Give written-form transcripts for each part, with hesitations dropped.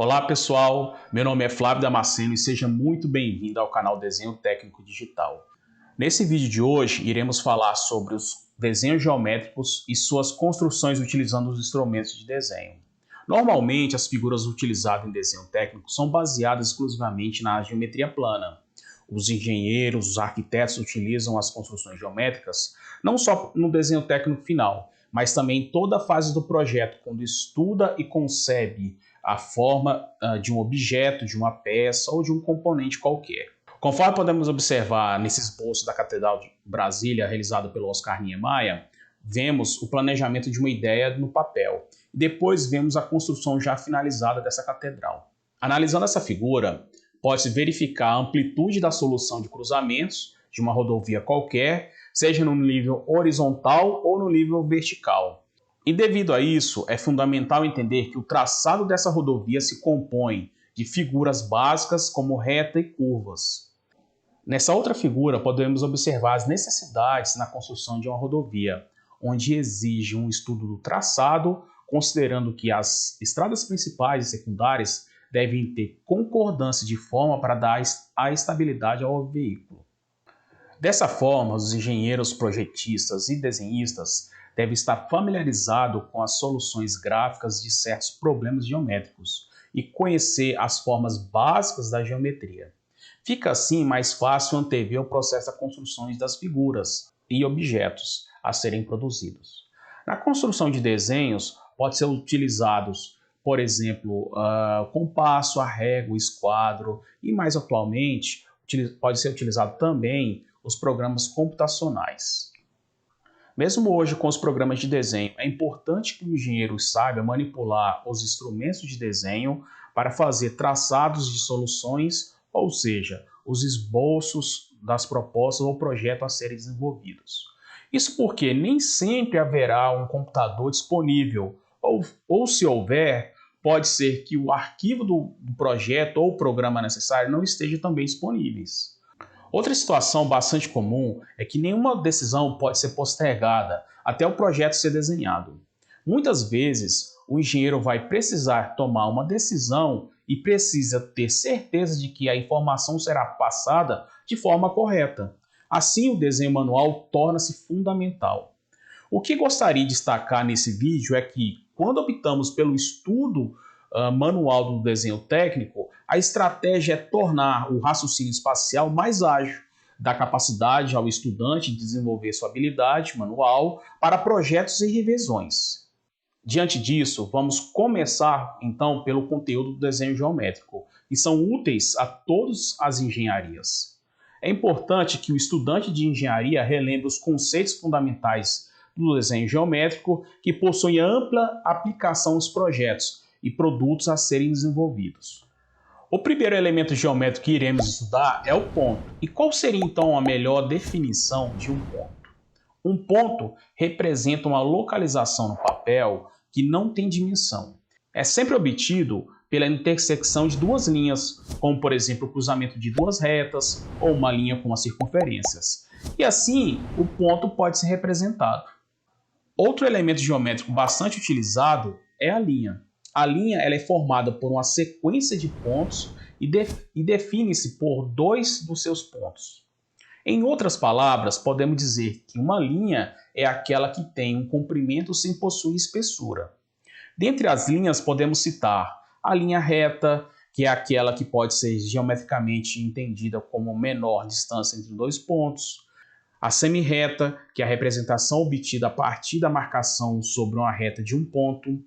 Olá pessoal, meu nome é Flávio Damasceno e seja muito bem-vindo ao canal Desenho Técnico Digital. Nesse vídeo de hoje iremos falar sobre os desenhos geométricos e suas construções utilizando os instrumentos de desenho. Normalmente as figuras utilizadas em desenho técnico são baseadas exclusivamente na geometria plana. Os engenheiros, os arquitetos utilizam as construções geométricas não só no desenho técnico final, mas também em toda a fase do projeto, quando estuda e concebe a forma de um objeto, de uma peça ou de um componente qualquer. Conforme podemos observar nesse esboço da Catedral de Brasília, realizado pelo Oscar Niemeyer, vemos o planejamento de uma ideia no papel. Depois vemos a construção já finalizada dessa catedral. Analisando essa figura, pode-se verificar a amplitude da solução de cruzamentos de uma rodovia qualquer, seja no nível horizontal ou no nível vertical. E devido a isso, é fundamental entender que o traçado dessa rodovia se compõe de figuras básicas como reta e curvas. Nessa outra figura, podemos observar as necessidades na construção de uma rodovia, onde exige um estudo do traçado, considerando que as estradas principais e secundárias devem ter concordância de forma para dar a estabilidade ao veículo. Dessa forma, os engenheiros, projetistas e desenhistas devem estar familiarizados com as soluções gráficas de certos problemas geométricos e conhecer as formas básicas da geometria. Fica assim mais fácil antever o processo da construção das figuras e objetos a serem produzidos. Na construção de desenhos, pode ser utilizados, por exemplo, compasso, a régua, esquadro e, mais atualmente, pode ser utilizado também os programas computacionais. Mesmo hoje, com os programas de desenho, é importante que o engenheiro saiba manipular os instrumentos de desenho para fazer traçados de soluções, ou seja, os esboços das propostas ou projetos a serem desenvolvidos. Isso porque nem sempre haverá um computador disponível, ou se houver, pode ser que o arquivo do projeto ou programa necessário não esteja também disponíveis. Outra situação bastante comum é que nenhuma decisão pode ser postergada até o projeto ser desenhado. Muitas vezes, o engenheiro vai precisar tomar uma decisão e precisa ter certeza de que a informação será passada de forma correta. Assim, o desenho manual torna-se fundamental. O que gostaria de destacar nesse vídeo é que, quando optamos pelo estudo manual do desenho técnico, a estratégia é tornar o raciocínio espacial mais ágil, dar capacidade ao estudante de desenvolver sua habilidade manual para projetos e revisões. Diante disso, vamos começar então pelo conteúdo do desenho geométrico, que são úteis a todas as engenharias. É importante que o estudante de engenharia relembre os conceitos fundamentais do desenho geométrico, que possuem ampla aplicação nos projetos e produtos a serem desenvolvidos. O primeiro elemento geométrico que iremos estudar é o ponto. E qual seria então a melhor definição de um ponto? Um ponto representa uma localização no papel que não tem dimensão. É sempre obtido pela intersecção de duas linhas, como por exemplo o cruzamento de duas retas ou uma linha com as circunferências. E assim, o ponto pode ser representado. Outro elemento geométrico bastante utilizado é a linha. A linha ela é formada por uma sequência de pontos e define-se por dois dos seus pontos. Em outras palavras, podemos dizer que uma linha é aquela que tem um comprimento sem possuir espessura. Dentre as linhas, podemos citar a linha reta, que é aquela que pode ser geometricamente entendida como menor distância entre dois pontos. A semirreta, que é a representação obtida a partir da marcação sobre uma reta de um ponto.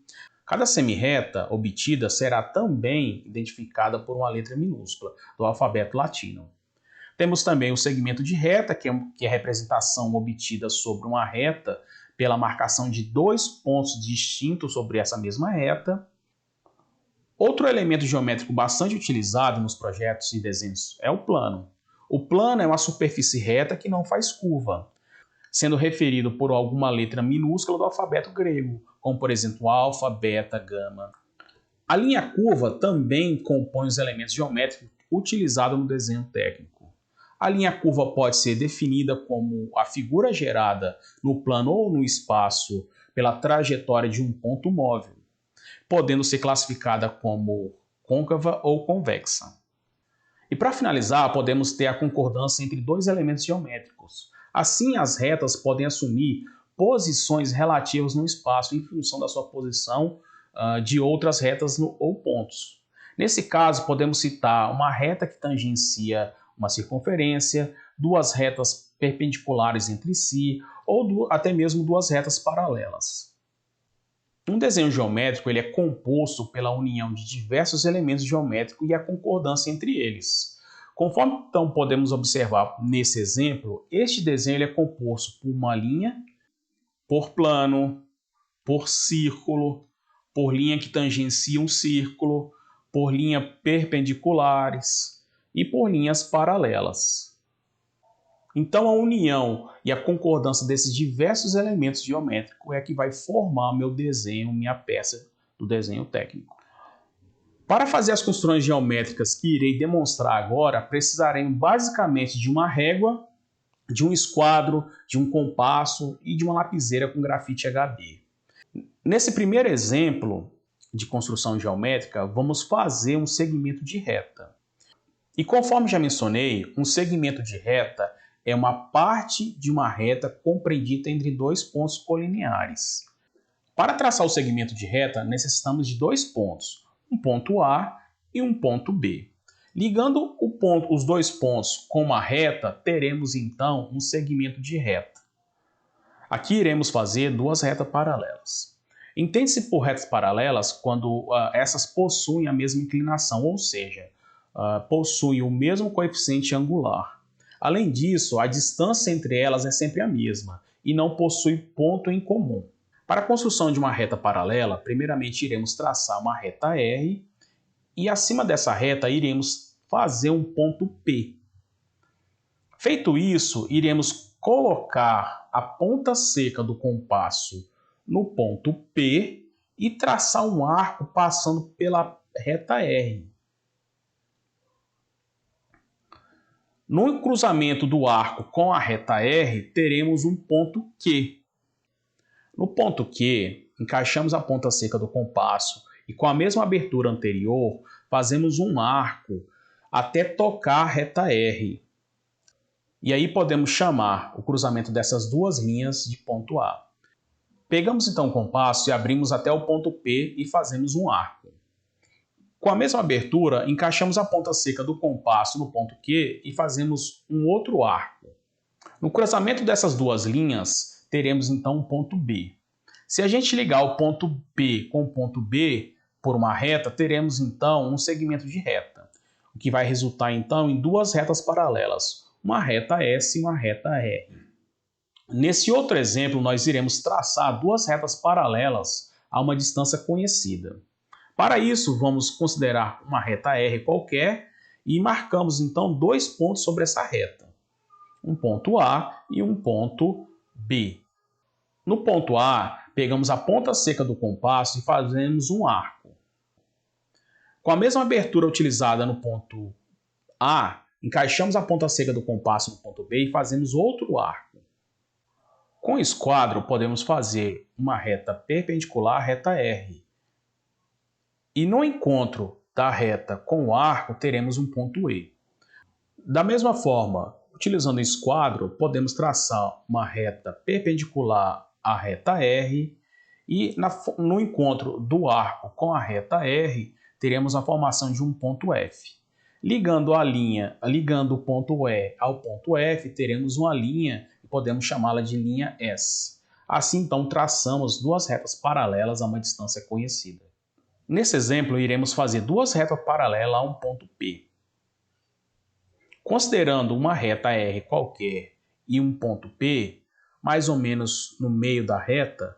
Cada semirreta obtida será também identificada por uma letra minúscula do alfabeto latino. Temos também o segmento de reta, que é a representação obtida sobre uma reta pela marcação de dois pontos distintos sobre essa mesma reta. Outro elemento geométrico bastante utilizado nos projetos e desenhos é o plano. O plano é uma superfície reta que não faz curva, sendo referido por alguma letra minúscula do alfabeto grego, como por exemplo alfa, beta, gama. A linha curva também compõe os elementos geométricos utilizados no desenho técnico. A linha curva pode ser definida como a figura gerada no plano ou no espaço pela trajetória de um ponto móvel, podendo ser classificada como côncava ou convexa. E para finalizar, podemos ter a concordância entre dois elementos geométricos. Assim, as retas podem assumir posições relativas no espaço em função da sua posição de outras retas ou pontos. Nesse caso, podemos citar uma reta que tangencia uma circunferência, duas retas perpendiculares entre si, ou até mesmo duas retas paralelas. Um desenho geométrico ele é composto pela união de diversos elementos geométricos e a concordância entre eles. Conforme então podemos observar nesse exemplo, este desenho ele é composto por uma linha, por plano, por círculo, por linha que tangencia um círculo, por linhas perpendiculares e por linhas paralelas. Então, a união e a concordância desses diversos elementos geométricos é que vai formar meu desenho, minha peça do desenho técnico. Para fazer as construções geométricas que irei demonstrar agora, precisaremos basicamente de uma régua, de um esquadro, de um compasso e de uma lapiseira com grafite HB. Nesse primeiro exemplo de construção geométrica, vamos fazer um segmento de reta. E conforme já mencionei, um segmento de reta é uma parte de uma reta compreendida entre dois pontos colineares. Para traçar o segmento de reta, necessitamos de dois pontos, um ponto A e um ponto B. Ligando os dois pontos com uma reta, teremos então um segmento de reta. Aqui iremos fazer duas retas paralelas. Entende-se por retas paralelas quando essas possuem a mesma inclinação, ou seja, possuem o mesmo coeficiente angular. Além disso, a distância entre elas é sempre a mesma e não possui ponto em comum. Para a construção de uma reta paralela, primeiramente iremos traçar uma reta R e acima dessa reta iremos fazer um ponto P. Feito isso, iremos colocar a ponta seca do compasso no ponto P e traçar um arco passando pela reta R. No cruzamento do arco com a reta R, teremos um ponto Q. No ponto Q, encaixamos a ponta seca do compasso e com a mesma abertura anterior, fazemos um arco até tocar a reta R. E aí podemos chamar o cruzamento dessas duas linhas de ponto A. Pegamos então o compasso e abrimos até o ponto P e fazemos um arco. Com a mesma abertura, encaixamos a ponta seca do compasso no ponto Q e fazemos um outro arco. No cruzamento dessas duas linhas, teremos então um ponto B. Se a gente ligar o ponto P com o ponto B por uma reta, teremos então um segmento de reta, o que vai resultar então em duas retas paralelas, uma reta S e uma reta R. Nesse outro exemplo, nós iremos traçar duas retas paralelas a uma distância conhecida. Para isso, vamos considerar uma reta R qualquer e marcamos então dois pontos sobre essa reta, um ponto A e um ponto B. No ponto A, pegamos a ponta seca do compasso e fazemos um arco. Com a mesma abertura utilizada no ponto A, encaixamos a ponta seca do compasso no ponto B e fazemos outro arco. Com o esquadro, podemos fazer uma reta perpendicular à reta R. E no encontro da reta com o arco, teremos um ponto E. Da mesma forma, utilizando o esquadro, podemos traçar uma reta perpendicular à reta R e no encontro do arco com a reta R, teremos a formação de um ponto F. Ligando o ponto E ao ponto F, teremos uma linha e podemos chamá-la de linha S. Assim, então, traçamos duas retas paralelas a uma distância conhecida. Nesse exemplo, iremos fazer duas retas paralelas a um ponto P. Considerando uma reta R qualquer e um ponto P, mais ou menos no meio da reta,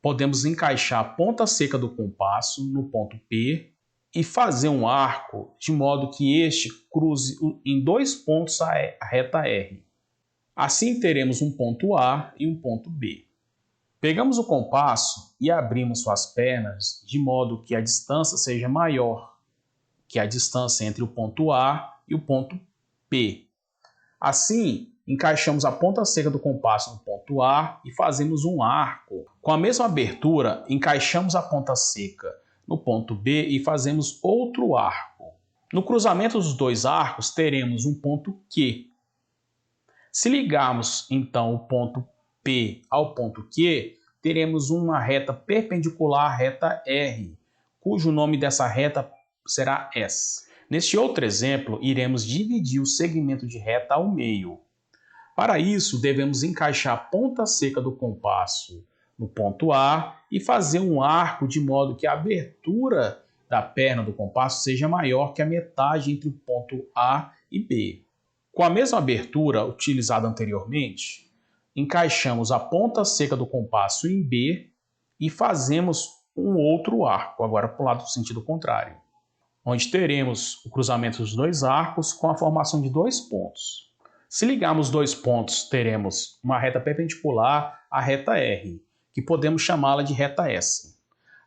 podemos encaixar a ponta seca do compasso no ponto P e fazer um arco de modo que este cruze em dois pontos a reta R. Assim teremos um ponto A e um ponto B. Pegamos o compasso e abrimos suas pernas de modo que a distância seja maior que a distância entre o ponto A e o ponto P. Assim, encaixamos a ponta seca do compasso no ponto A e fazemos um arco. Com a mesma abertura, encaixamos a ponta seca no ponto B e fazemos outro arco. No cruzamento dos dois arcos, teremos um ponto Q. Se ligarmos, então, o ponto P ao ponto Q, teremos uma reta perpendicular à reta R, cujo nome dessa reta será S. Neste outro exemplo, iremos dividir o segmento de reta ao meio. Para isso, devemos encaixar a ponta seca do compasso no ponto A e fazer um arco de modo que a abertura da perna do compasso seja maior que a metade entre o ponto A e B. Com a mesma abertura utilizada anteriormente, encaixamos a ponta seca do compasso em B e fazemos um outro arco, agora para o lado do sentido contrário, onde teremos o cruzamento dos dois arcos com a formação de dois pontos. Se ligarmos dois pontos, teremos uma reta perpendicular à reta R, que podemos chamá-la de reta S.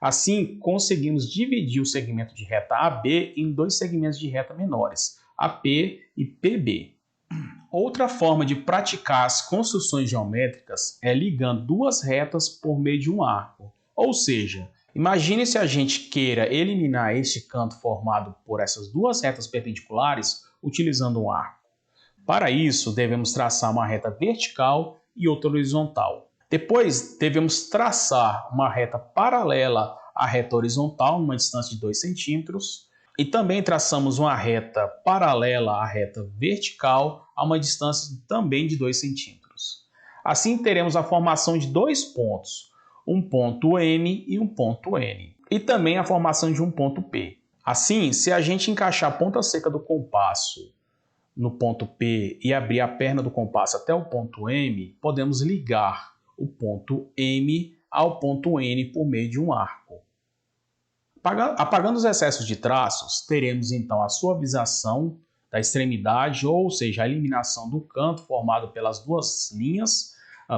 Assim, conseguimos dividir o segmento de reta AB em dois segmentos de reta menores, AP e PB. Outra forma de praticar as construções geométricas é ligando duas retas por meio de um arco. Ou seja, imagine se a gente queira eliminar este canto formado por essas duas retas perpendiculares utilizando um arco. Para isso, devemos traçar uma reta vertical e outra horizontal. Depois, devemos traçar uma reta paralela à reta horizontal, numa distância de 2 centímetros, e também traçamos uma reta paralela à reta vertical, a uma distância também de 2 centímetros. Assim, teremos a formação de dois pontos, um ponto M e um ponto N, e também a formação de um ponto P. Assim, se a gente encaixar a ponta seca do compasso no ponto P e abrir a perna do compasso até o ponto M, podemos ligar o ponto M ao ponto N por meio de um arco. Apagando os excessos de traços, teremos então a suavização da extremidade, ou seja, a eliminação do canto formado pelas duas linhas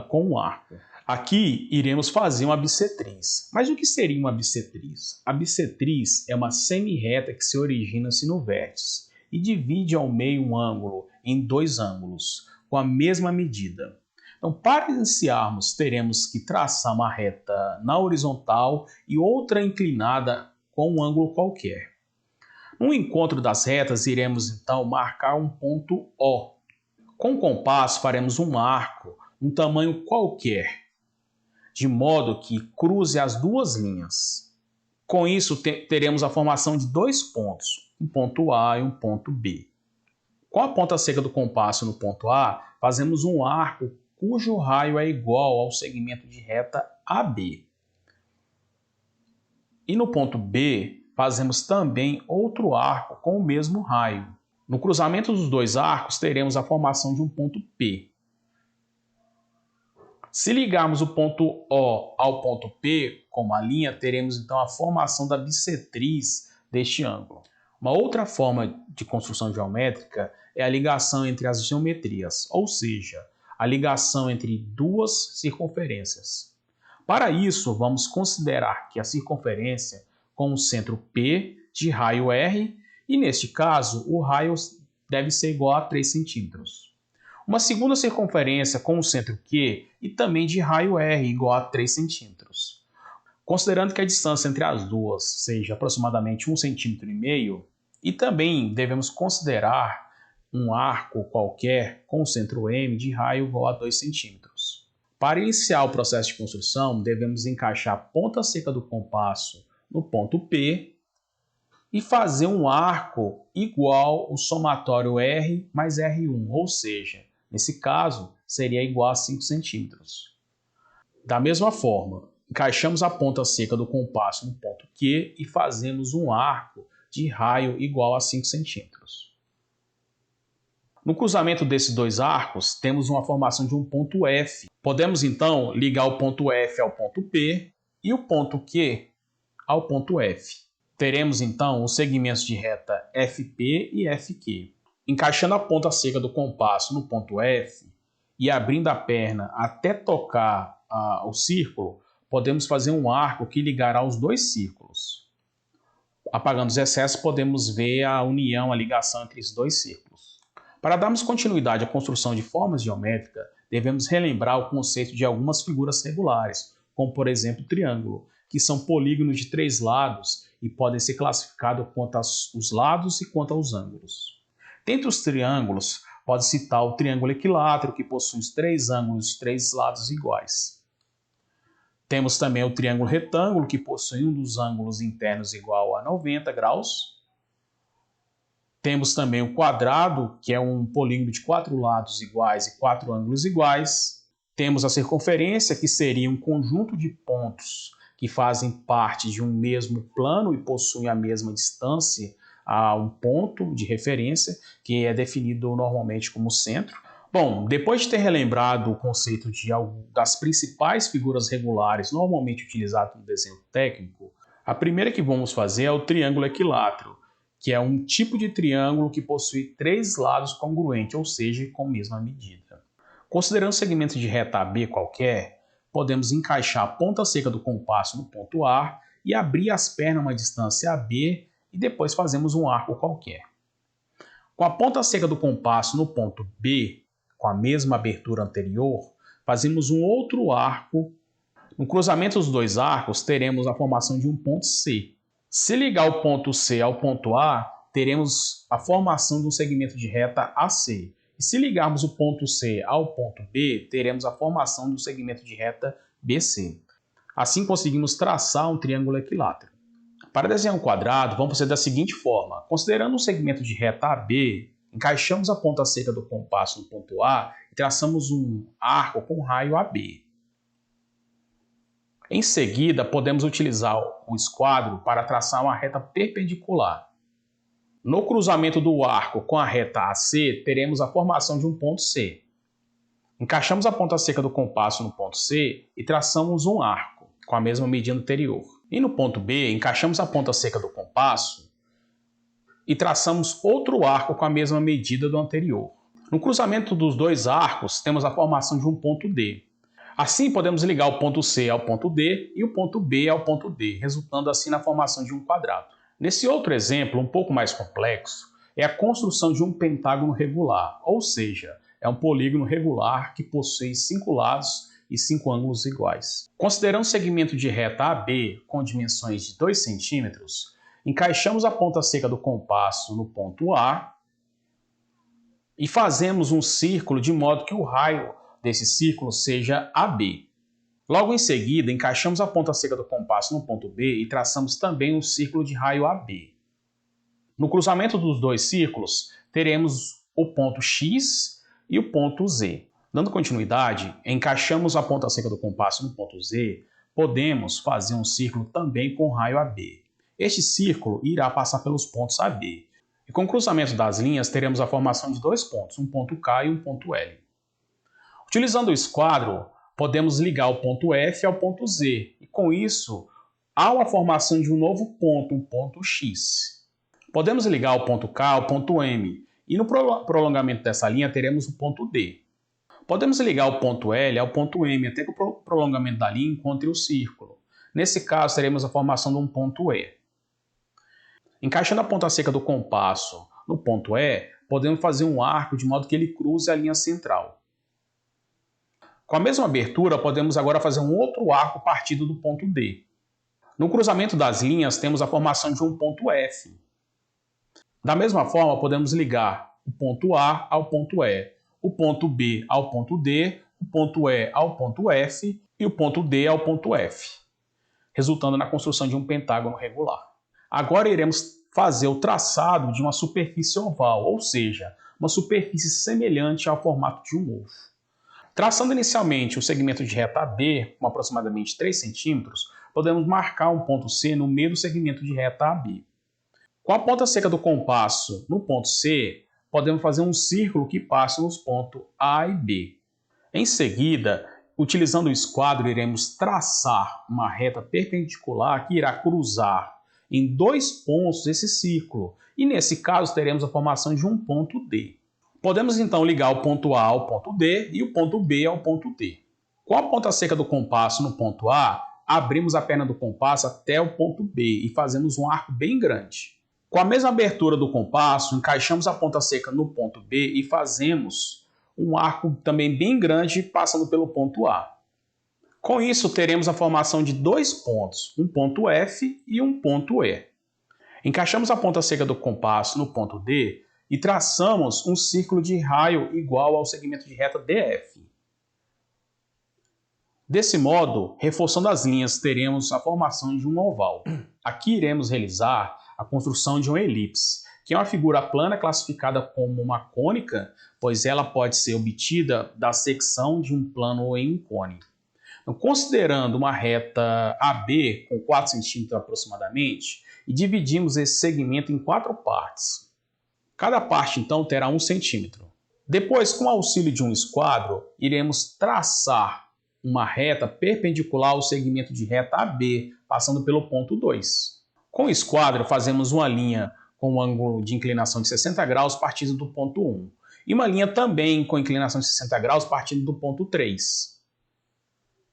com um arco. Aqui iremos fazer uma bissetriz. Mas o que seria uma bissetriz? A bissetriz é uma semi-reta que se origina-se no vértice e divide ao meio um ângulo em dois ângulos, com a mesma medida. Então, para iniciarmos, teremos que traçar uma reta na horizontal e outra inclinada com um ângulo qualquer. No encontro das retas, iremos então marcar um ponto O. Com o compasso, faremos um arco, um tamanho qualquer, de modo que cruze as duas linhas. Com isso, teremos a formação de dois pontos, um ponto A e um ponto B. Com a ponta seca do compasso no ponto A, fazemos um arco cujo raio é igual ao segmento de reta AB. E no ponto B, fazemos também outro arco com o mesmo raio. No cruzamento dos dois arcos, teremos a formação de um ponto P. Se ligarmos o ponto O ao ponto P com uma linha, teremos então a formação da bissetriz deste ângulo. Uma outra forma de construção geométrica é a ligação entre as geometrias, ou seja, a ligação entre duas circunferências. Para isso, vamos considerar que a circunferência com o centro P de raio R, e neste caso, o raio deve ser igual a 3 centímetros. Uma segunda circunferência com o centro Q e também de raio R igual a 3 centímetros. Considerando que a distância entre as duas seja aproximadamente 1,5 cm, e também devemos considerar um arco qualquer com o centro M de raio igual a 2 centímetros. Para iniciar o processo de construção, devemos encaixar a ponta seca do compasso no ponto P e fazer um arco igual ao somatório R mais R1, ou seja, nesse caso, seria igual a 5 centímetros. Da mesma forma, encaixamos a ponta seca do compasso no ponto Q e fazemos um arco de raio igual a 5 centímetros. No cruzamento desses dois arcos, temos uma formação de um ponto F. Podemos, então, ligar o ponto F ao ponto P e o ponto Q ao ponto F. Teremos, então, os segmentos de reta FP e FQ. Encaixando a ponta seca do compasso no ponto F e abrindo a perna até tocar o círculo, podemos fazer um arco que ligará os dois círculos. Apagando os excessos, podemos ver a união, a ligação entre esses dois círculos. Para darmos continuidade à construção de formas geométricas, devemos relembrar o conceito de algumas figuras regulares, como por exemplo o triângulo, que são polígonos de 3 lados e podem ser classificados quanto aos lados e quanto aos ângulos. Dentre os triângulos, pode citar o triângulo equilátero, que possui os 3 ângulos e os 3 lados iguais. Temos também o triângulo retângulo, que possui um dos ângulos internos igual a 90 graus. Temos também o quadrado, que é um polígono de 4 lados iguais e 4 ângulos iguais. Temos a circunferência, que seria um conjunto de pontos que fazem parte de um mesmo plano e possuem a mesma distância a um ponto de referência, que é definido normalmente como centro. Bom, depois de ter relembrado o conceito das principais figuras regulares normalmente utilizadas no desenho técnico, a primeira que vamos fazer é o triângulo equilátero, que é um tipo de triângulo que possui 3 lados congruentes, ou seja, com a mesma medida. Considerando o segmento de reta AB qualquer, podemos encaixar a ponta seca do compasso no ponto A e abrir as pernas a uma distância AB e depois fazemos um arco qualquer. Com a ponta seca do compasso no ponto B, com a mesma abertura anterior, fazemos um outro arco. No cruzamento dos 2 arcos, teremos a formação de um ponto C. Se ligar o ponto C ao ponto A, teremos a formação de um segmento de reta AC. E se ligarmos o ponto C ao ponto B, teremos a formação do segmento de reta BC. Assim conseguimos traçar um triângulo equilátero. Para desenhar um quadrado, vamos fazer da seguinte forma. Considerando um segmento de reta AB, encaixamos a ponta seca do compasso no ponto A e traçamos um arco com raio AB. Em seguida, podemos utilizar o esquadro para traçar uma reta perpendicular. No cruzamento do arco com a reta AC, teremos a formação de um ponto C. Encaixamos a ponta seca do compasso no ponto C e traçamos um arco, com a mesma medida anterior. E no ponto B, encaixamos a ponta seca do compasso e traçamos outro arco com a mesma medida do anterior. No cruzamento dos 2 arcos, temos a formação de um ponto D. Assim, podemos ligar o ponto C ao ponto D e o ponto B ao ponto D, resultando assim na formação de um quadrado. Nesse outro exemplo, um pouco mais complexo, é a construção de um pentágono regular, ou seja, é um polígono regular que possui 5 lados e 5 ângulos iguais. Considerando o segmento de reta AB com dimensões de 2 cm, encaixamos a ponta seca do compasso no ponto A e fazemos um círculo de modo que o raio desse círculo seja AB. Logo em seguida, encaixamos a ponta seca do compasso no ponto B e traçamos também um círculo de raio AB. No cruzamento dos 2 círculos, teremos o ponto X e o ponto Z. Dando continuidade, encaixamos a ponta seca do compasso no ponto Z, podemos fazer um círculo também com raio AB. Este círculo irá passar pelos pontos AB. E com o cruzamento das linhas, teremos a formação de 2 pontos, um ponto K e um ponto L. Utilizando o esquadro, podemos ligar o ponto F ao ponto Z, e com isso, há a formação de um novo ponto, um ponto X. Podemos ligar o ponto K ao ponto M, e no prolongamento dessa linha teremos o ponto D. Podemos ligar o ponto L ao ponto M até que o prolongamento da linha encontre o círculo. Nesse caso, teremos a formação de um ponto E. Encaixando a ponta seca do compasso no ponto E, podemos fazer um arco de modo que ele cruze a linha central. Com a mesma abertura, podemos agora fazer um outro arco partido do ponto D. No cruzamento das linhas, temos a formação de um ponto F. Da mesma forma, podemos ligar o ponto A ao ponto E, o ponto B ao ponto D, o ponto E ao ponto F e o ponto D ao ponto F, resultando na construção de um pentágono regular. Agora iremos fazer o traçado de uma superfície oval, ou seja, uma superfície semelhante ao formato de um ovo. Traçando inicialmente o segmento de reta AB, com aproximadamente 3 cm, podemos marcar um ponto C no meio do segmento de reta AB. Com a ponta seca do compasso no ponto C, podemos fazer um círculo que passa nos pontos A e B. Em seguida, utilizando o esquadro, iremos traçar uma reta perpendicular que irá cruzar em 2 pontos esse círculo, e nesse caso teremos a formação de um ponto D. Podemos então ligar o ponto A ao ponto D e o ponto B ao ponto D. Com a ponta seca do compasso no ponto A, abrimos a perna do compasso até o ponto B e fazemos um arco bem grande. Com a mesma abertura do compasso, encaixamos a ponta seca no ponto B e fazemos um arco também bem grande passando pelo ponto A. Com isso, teremos a formação de 2 pontos, um ponto F e um ponto E. Encaixamos a ponta seca do compasso no ponto D e traçamos um círculo de raio igual ao segmento de reta DF. Desse modo, reforçando as linhas, teremos a formação de um oval. Aqui iremos realizar a construção de uma elipse, que é uma figura plana classificada como uma cônica, pois ela pode ser obtida da secção de um plano em um cone. Então, considerando uma reta AB com 4 cm aproximadamente, e dividimos esse segmento em 4 partes. Cada parte, então, terá 1 cm. Depois, com o auxílio de um esquadro, iremos traçar uma reta perpendicular ao segmento de reta AB, passando pelo ponto 2. Com o esquadro, fazemos uma linha com um ângulo de inclinação de 60 graus partindo do ponto 1, e uma linha também com inclinação de 60 graus partindo do ponto 3.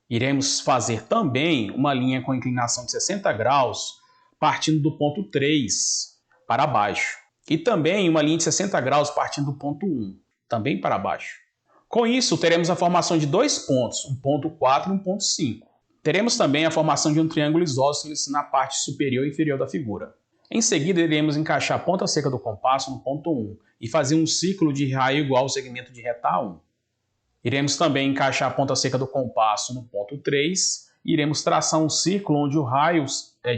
Iremos fazer também uma linha com inclinação de 60 graus partindo do ponto 3 para baixo, e também uma linha de 60 graus partindo do ponto 1, também para baixo. Com isso, teremos a formação de 2 pontos, um ponto 4 e um ponto 5. Teremos também a formação de um triângulo isósceles na parte superior e inferior da figura. Em seguida, iremos encaixar a ponta seca do compasso no ponto 1 e fazer um círculo de raio igual ao segmento de reta A1. Iremos também encaixar a ponta seca do compasso no ponto 3 e iremos traçar um círculo onde o raio,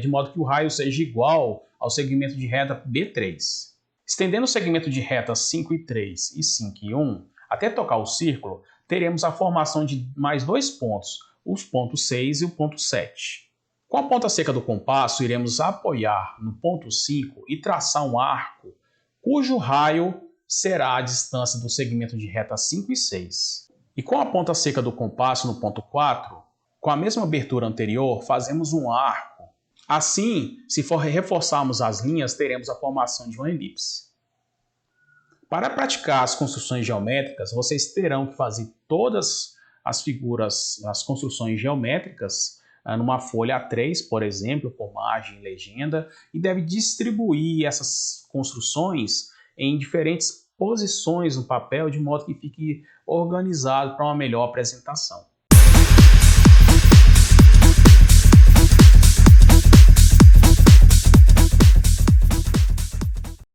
de modo que o raio seja igual ao segmento de reta B3. Estendendo o segmento de reta 5 e 3 e 5 e 1, até tocar o círculo, teremos a formação de mais 2 pontos, os pontos 6 e o ponto 7. Com a ponta seca do compasso, iremos apoiar no ponto 5 e traçar um arco, cujo raio será a distância do segmento de reta 5 e 6. E com a ponta seca do compasso no ponto 4, com a mesma abertura anterior, fazemos um arco. Assim, se reforçarmos as linhas, teremos a formação de uma elipse. Para praticar as construções geométricas, vocês terão que fazer todas as figuras, as construções geométricas, numa folha A3, por exemplo, com margem e legenda, e deve distribuir essas construções em diferentes posições no papel, de modo que fique organizado para uma melhor apresentação.